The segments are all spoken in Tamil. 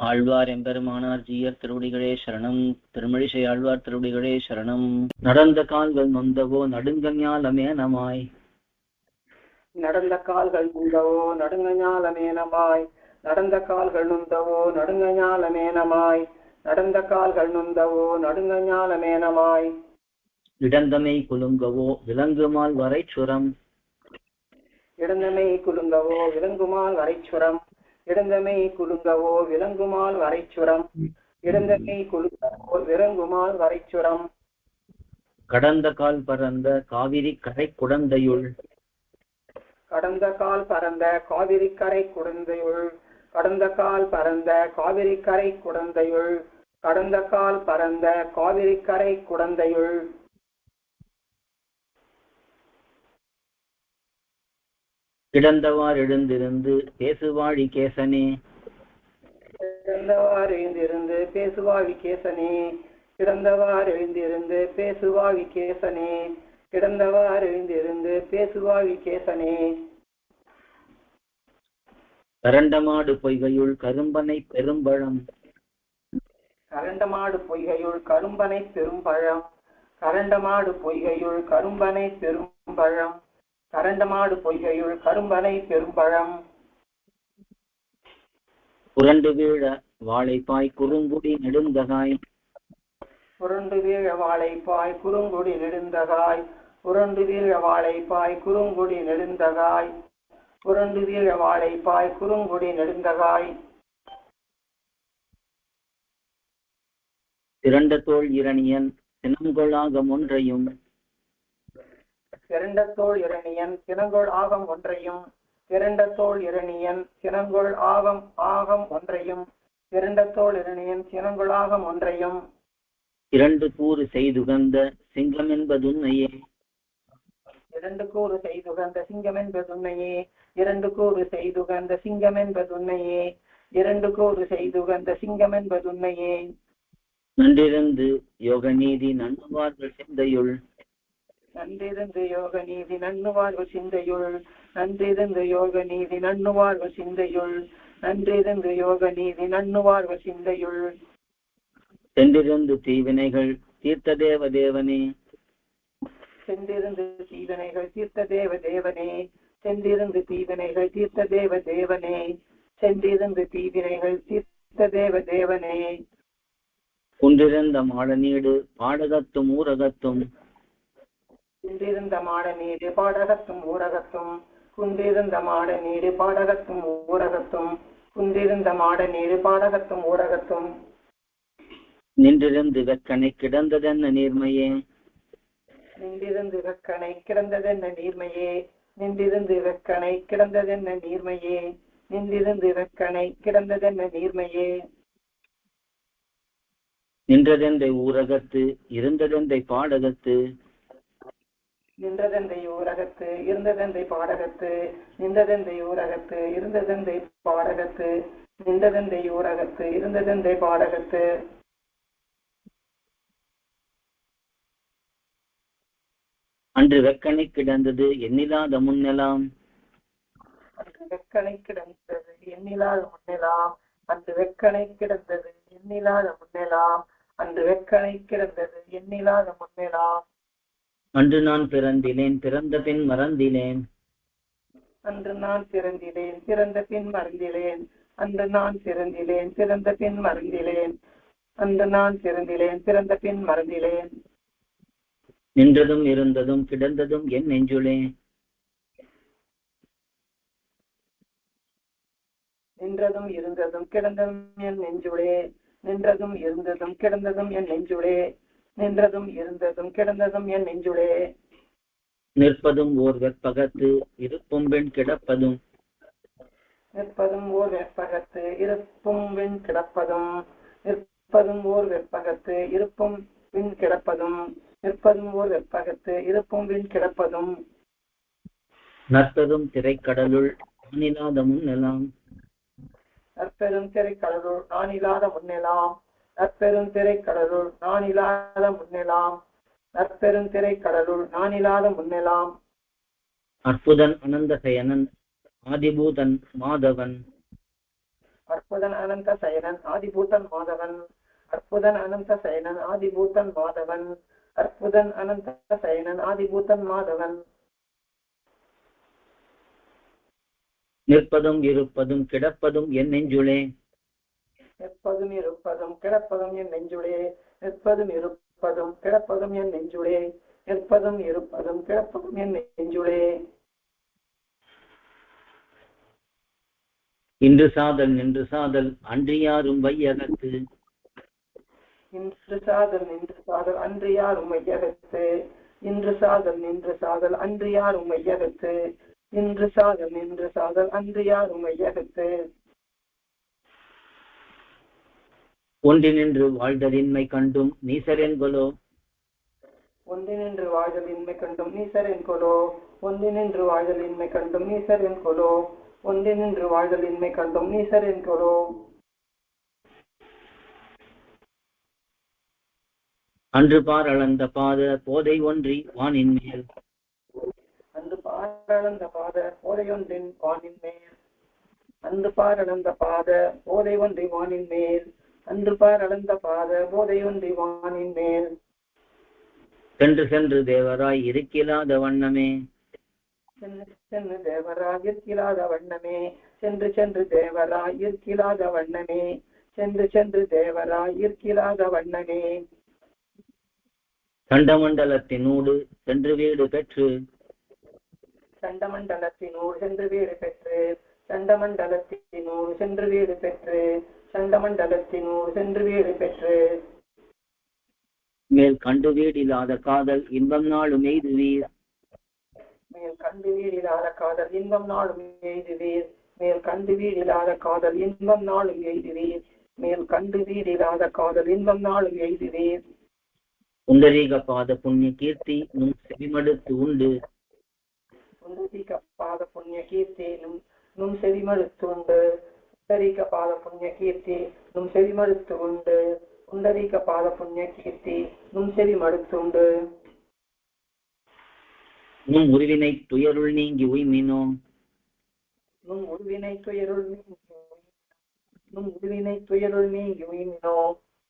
ஆழ்வார் எம்பெருமானார் ஜீயர் திருவடிகளே சரணம். திருமழிசை ஆழ்வார் திருவடிகளே சரணம். நடந்த கால்கள் நொந்தவோ நடுங்கஞாலமேனமாய், நடந்த கால்கள் நொந்தவோ நடுங்கஞாலமேனமாய், நடந்த கால்கள் நொந்தவோ நடுங்கஞாலமேனமாய், நடந்த கால்கள் நொந்தவோ நடுங்கஞாலமேனமாய், இடந்தமை குலுங்கவோ விலங்குமால் வரைச்சுரம், இடந்தமை குலுங்கவோ விலங்குமால் வரைச்சுரம், இடந்தமை குலுங்கவோ விலங்குமால் வரைச்சுரம், இடந்தமை குலுங்கவோ விலங்குமால் வரைச்சுரம், கடந்த கால் பரந்த காவிரி கரை குடந்தையுள், கடந்த கால் பரந்த காவிரி கரை குடந்தையுள், கடந்த கால் பரந்த காவிரி கரை குடந்தையுள், கடந்த கால் பரந்த காவிரி கரை குடந்தையுள், கிடந்தவார் எழுந்திருந்து பேசுவாழி கேசனே, கிடந்தவார் எழுந்திருந்து பேசுவாவி கேசனே, கிடந்தவார் எழுந்திருந்து பேசுவாவி கேசனே, கிடந்தவார் எழுந்திருந்து பேசுவாவி கேசனே, கரண்டமாடு பொய்கையுள் கரும்பனை பெரும்பழம், கரண்டமாடு பொய்கையுள் கரும்பனை பெரும்பழம், கரண்டமாடு பொய்கையுள் கரும்பனை பெரும்பழம், கரண்டமாடு பொய்கையுள் கரும்பனை பெரும்பழம், புரண்டு வீழ வாழைப்பாய் குறுங்குடி நெடுந்தகாய், புரண்டு வீழ வாழைப்பாய் குறுங்குடி நெடுந்தகாய், புரண்டு வீழ வாழைப்பாய் குறுங்குடி நெடுந்தகாய், புரண்டு வீழ வாழைப்பாய் குறுங்குடி நெடுந்தகாய், திரண்ட தோள் இரணியன் சினங்கொளாகம் ஒன்றையும், திரண்ட தோள் இரணியன் சினங்கொள் ஆகம் ஒன்றையும், திரண்ட தோள் இரணியன் சினங்கொள் ஆகம் ஒன்றையும், திரண்ட தோள் இரணியன் சினங்கொள் ஆகம் ஒன்றையும், இரண்டு கூறு செய்துகந்த சிங்கம் என்பதுன்னையே, இரண்டு கூறு செய்துகந்த சிங்கம் என்பதுன்னையே, இரண்டு கூறு செய்துகந்த சிங்கம் என்பதுன்னையே, இரண்டு கூறு செய்துகந்த சிங்கம் என்பதுன்னையே, நன்றிருந்து யோக நீதி நண்ணுவார்கள் சிந்தையுள், நன்றிருந்து யோக நீதி நண்ணுவார்கள் சிந்தையுள், நன்றிருந்து யோக நீதி நண்ணுவார்கள் சிந்தையுள், நன்றிருந்து யோக நீதி நண்ணுவார்கள் சிந்தையுள், சென்றிருந்து தீவினைகள் தீர்த்த தேவ தேவனே, சென்றிருந்து தீவினைகள் தீர்த்த தேவ தேவனே, சென்றிருந்து தீவினைகள் தீர்த்த தேவ தேவனே, சென்றிருந்து தீவினைகள் தீர்த்த தேவ தேவனே, குன்றிருந்த மாடநீடு பாடகத்தும் ஊரகத்தும், குன்றிருந்த மாட நீடு பாடகத்தும் ஊரகத்தும், குன்றிருந்த மாட நீடு பாடகத்தும் ஊரகத்தும், குன்றிருந்த மாட நீடு பாடகத்தும் ஊரகத்தும், நின்றிருந்து வெக்கனை கிடந்ததென்ன நீர்மையே, நின்றிருந்து வெக்கனை கிடந்ததென்ன நீர்மையே, நின்றிருந்து வெக்கனை கிடந்ததென்ன நீர்மையே, நின்றிருந்து வெக்கனை கிடந்ததென்ன நீர்மையே, நின்றதெந்தை ஊரகத்து இருந்ததெந்தை பாடகத்து, நின்றதெந்தை ஊரகத்து இருந்ததெந்தை பாடகத்து, நின்றதெந்தை ஊரகத்து இருந்ததெந்தை பாடகத்து, நின்றதெந்தை ஊரகத்து இருந்ததெந்தை பாடகத்து, அன்று வெக்கனை கிடந்தது எண்ணிலாத முன்னெலாம், அன்று வெக்கனை கிடந்தது எண்ணிலாத முன்னெலாம், அன்று வெக்கனை கிடந்தது எண்ணிலாத முன்னெலாம், அன்று வெக்கனை கிடந்தது எண்ணிலாத முன்னெலாம், அன்று நான் பிறந்திலேன் பிறந்த பின் மறந்திலேன், அன்று நான் பிறந்திலேன் பிறந்த பின் மறந்திலேன், அன்று நான் பிறந்திலேன் பிறந்த பின் மறந்திலேன், அன்று நான் பிறந்திலேன் பிறந்த பின் மறந்திலேன், நின்றதும் இருந்ததும் கிடந்ததும் என் நெஞ்சுளே, நின்றதும் இருந்ததும் கிடந்ததும் என் நெஞ்சுளே, நின்றதும் இருந்ததும் கிடந்ததும் என் நெஞ்சுளே, நின்றதும் இருந்ததும் கிடந்ததும் என் நெஞ்சுளே, நிற்பதும் ஓர் வெற்பகத்து இருப்பும் பெண் கிடப்பதும், நிற்பதும் ஓர் வெற்பகத்து இருப்பும் விண் கிடப்பதும், நிற்பதும் ஓர் வெற்பகத்து இருப்பும் விண் கிடப்பதும், நிற்பதும் ஓர் வெற்பகத்து இருப்பும் விண் கிடப்பதும், நற்பெரும் திரைக்கடலுள் நானிலாத முன்னெலாம், நற்பெரும் திரைக்கடலுள் நான் இல்லாத முன்னெலாம், நற்பெரும் திரைக்கடலுள் நான் இல்லாத முன்னெலாம், நற்பெரும் திரைக்கடலுள் நான் இல்லாத முன்னெலாம், அற்புதன் அனந்த சயனன் ஆதிபூதன் மாதவன், அற்புதன் அனந்த சயனன் ஆதிபூதன் மாதவன். அற்புதன் அனந்த சயனன் ஆதிபூதன் மாதவன். அற்புதன் அனந்த சயனன் ஆதிபூதன் மாதவன். நிற்பதும் இருப்பதும் கிடப்பதும் என் நெஞ்சுளே. நிற்பதும் இருப்பதும் கிடப்பதும் என் நெஞ்சுளே. நிற்பதும் இருப்பதும் கிடப்பதும் என் நெஞ்சுளே. நிற்பதும் இருப்பதும் கிடப்பதும் என் நெஞ்சுளே. இன்று சாதல் நின்று சாதல் அன்றியாரும் வையகத்து. இன்று சாதல் நின்று சாதல் அன்றியாரும் வையகத்து. இன்று சாதல் நின்று சாதல் அன்றியாரும் வையகத்து. இன்று சாதல் நின்று சாதல் அன்றியாரும் வையகத்து. ஒன்றினின்று வாழ்தலின்மை கண்டும் நீசரென்கொலோ. ஒன்றினின்று வாழ்தலின்மை கண்டும் நீசரென்கொலோ. ஒன்றினின்று வாழ்தலின்மை கண்டும் நீசரென்கொலோ. ஒன்றினின்று வாழ்தலின்மை கண்டும் நீசரென்கொலோ. அன்று பார் அளந்த பாத போதை ஒன்றி வானின் மேல். அன்று பாரளந்த பாத போதையொன்றின் வானின் மேல். அன்று பாரளந்த பாத போதை ஒன்றி வானின் மேல். அன்று பாரளந்த பாத போதையொன்றி வானின் மேல். சென்று சென்று தேவராய் இருக்கிலாத வண்ணமே. சென்று சென்று தேவராய் இருக்கிலாத வண்ணமே. சென்று சென்று தேவராய் இருக்கிலாத வண்ணமே. சென்று சென்று தேவராய் இருக்கிலாத வண்ணமே. சண்டமண்டலத்தினூடு சென்று வீடு பெற்று. சண்டமண்டலத்தினூர் சென்று வீடு பெற்று. சண்டமண்டலத்தினூர் சென்று வீடு பெற்று. சண்டமண்டலத்தினூர் சென்று வீடு பெற்று. மேல் கண்டு வீடில்லாத காதல் இன்பம் நாளும் எய்துவீர். மேல் கண்டு வீடில்லாத காதல் இன்பம் நாளும் எய்துவீர். மேல் கண்டு வீடில்லாத காதல் இன்பம் நாளும் எய்துவீர். மேல் கண்டு வீடில்லாத காதல் இன்பம் நாளும் எய்துவீர். புண்டரீக பாத புண்ணிய கீர்த்தி நும் செவிமடுத்து உண்டு. புண்டரீக பாத புண்ணிய கீர்த்தி நும் செவிமடுத்து உண்டு. புண்டரீக பாத புண்ணிய கீர்த்தி நும் செவிமடுத்து உண்டு. புண்டரீக பாத புண்ணிய கீர்த்தி நும் செவிமடுத்து உண்டு. நும் உருவினை துயருள் நீங்கி உய்மினோ. நும் உருவினை துயருள் நீங்கி நும் உருவினை துயருள் நீங்கி உய்மினோ.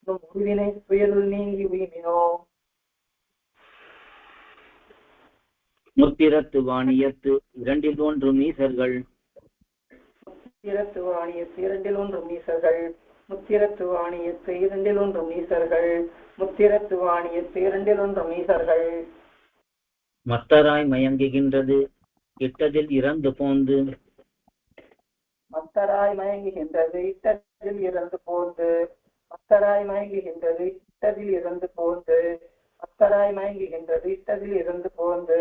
நும் உருவினை துயருள் நீங்கி உய்மினோ. முத்திரத்து வாணியத்து இரண்டில் ஒன்றும் ஈசர்கள். முத்திரத்து வாணியத்து இரண்டில் ஒன்றும் ஈசர்கள். முத்திரத்து வாணியத்து இரண்டில் ஒன்றும் ஈசர்கள். முத்திரத்து வாணியத்து இரண்டில் ஒன்றும் ஈசர்கள். மத்தராய் மயங்குகின்றது இட்டதில் இறந்து போந்து. மத்தராய் மயங்குகின்றது இட்டதில் இறந்து போந்து. மத்தராய் மயங்குகின்றது இட்டதில் இறந்து போந்து. மத்தராய் மயங்குகின்றது இட்டதில் இறந்து போந்து.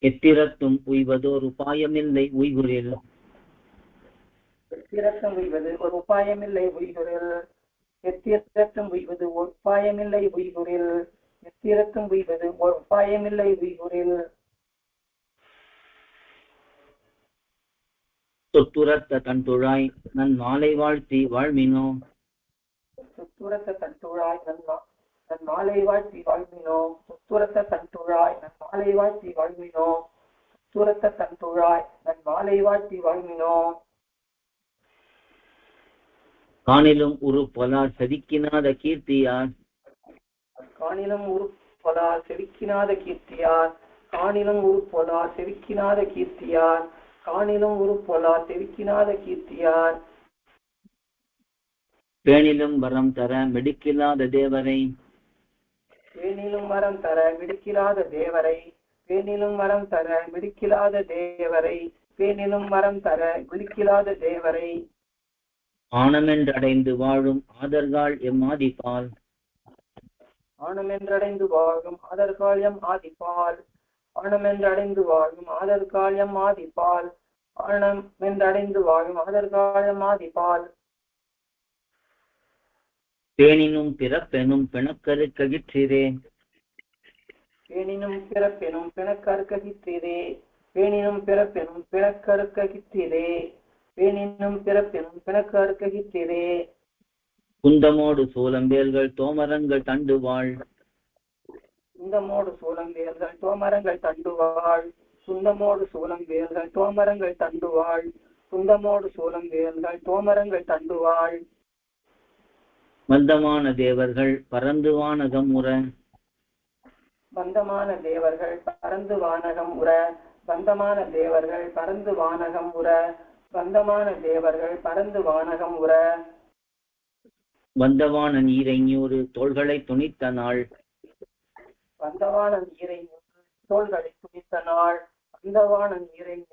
எத்திரத்தும் உய்வதோர் உபாயமில்லை உய்குரில். எத்திரத்தும் உய்வது ஒரு உபாயமில்லை உய்குரில். எத்திரத்தும் உய்வது ஒரு உபாயமில்லை உய்குரில். எத்திரத்தும் உய்வது ஒரு உபாயமில்லை உய்குரில். தொத்துரத்த தன்துழாய் நன் மாலை வாழ்த்தி வாழ்மினோ. சுத்துரத்த தன்துழாய் நன் மாலை வாழ்த்தி வாழ்மினோ. சுத்துரத்த தன்துழாய் நன் மாலை வாழ்த்தி வாழ்மினோ. சுத்துரத்த தன்துழாய் நன் மாலை வாழ்த்தி வாழ்மினோ. காணிலும் உரு பொலார் செதுக்கினாத கீர்த்தியார். காணிலும் உரு பொலார் செதுக்கினாத கீர்த்தியார். காணிலும் உரு பொலார் செதுக்கினாத கீர்த்தியார். காணிலும் உரு பொலார் செதுக்கினாத கீர்த்தியார். பேணிலும் வரம் தர மெடுக்கில்லாத தேவரை. பேணிலும் வரம் தர மிடுக்கிலாத தேவரை. பேணிலும் வரம் தர மிடுக்கிலாத தேவரை. பேணிலும் வரம் தர மிடுக்கிலாத தேவரை. ஆனமென்றடைந்து வாழும் ஆதர்கால் எம்மாதிபால். ஆனமென்றடைந்து வாழும் ஆதர்கால் ஆதிபால். ஆனமென்றடைந்து வாழும் ஆதர்கால் ஆதிபால். ஆனமென்றடைந்து வாழும் ஆதர்கால் ஆதிபால். பேணினும் பிறப்பெனும் பிணக்கருக்ககிற்றிரே. பேணினும் பிறப்பெனும் பிணக்கருக்ககிற்றிரே. பேணினும் பிறப்பெனும் பிணக்கருக்ககிற்றிரே. பேணினும் பிறப்பெனும் பிணக்கருக்ககிற்றிரே. குந்தமோடு சூலம்பேல்கள் தோமரங்கள் தண்டுவாள். குந்தமோடு சூலம்பேல்கள் தோமரங்கள் தண்டுவாள். குந்தமோடு சூலம்பேல்கள் தோமரங்கள் தண்டுவாள். துந்தமோடு சூலம் வேல்கள் தோமரங்கள் தண்டுவாள். மந்தமான தேவர்கள் பறந்து வானகம் உற. பந்தமான தேவர்கள் பறந்து வானகம் உற. பந்தமான தேவர்கள் பறந்து வானகம் உற. பந்தமான தேவர்கள் பறந்து வானகம் உற. வந்தவான நீரைஞூறு தோள்களை துணித்த நாள். வந்தவான நீரை தோள்களை துணித்த நாள். வந்தவான நீரை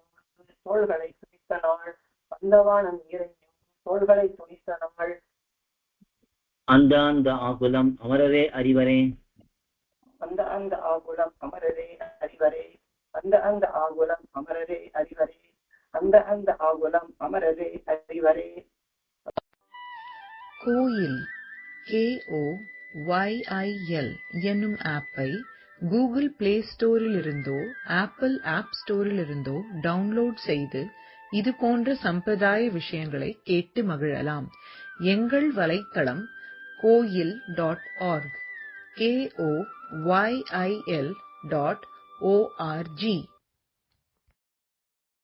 தோள்களை துணித்த நாள். வந்தவான நீரை தோள்களை துணித்த நாள். அந்த அந்த ஆகுலம் அமரரே அறிவரே. அந்த அந்த ஆகுலம் அமரரே அறிவரே. அந்த அந்த ஆகுலம் அமரரே அறிவரே. அந்த அந்த ஆகுலம் அமரரே அறிவரே. கோயில் KOYIL என்னும் ஆப்பை கூகுள் பிளே ஸ்டோரில் இருந்தோ ஆப்பிள் ஆப் ஸ்டோரில் இருந்தோ டவுன்லோட் செய்து இது போன்ற சம்பிரதாய விஷயங்களை கேட்டு மகிழலாம். எங்கள் வலைத்தளம் koyil.org KOYIL.org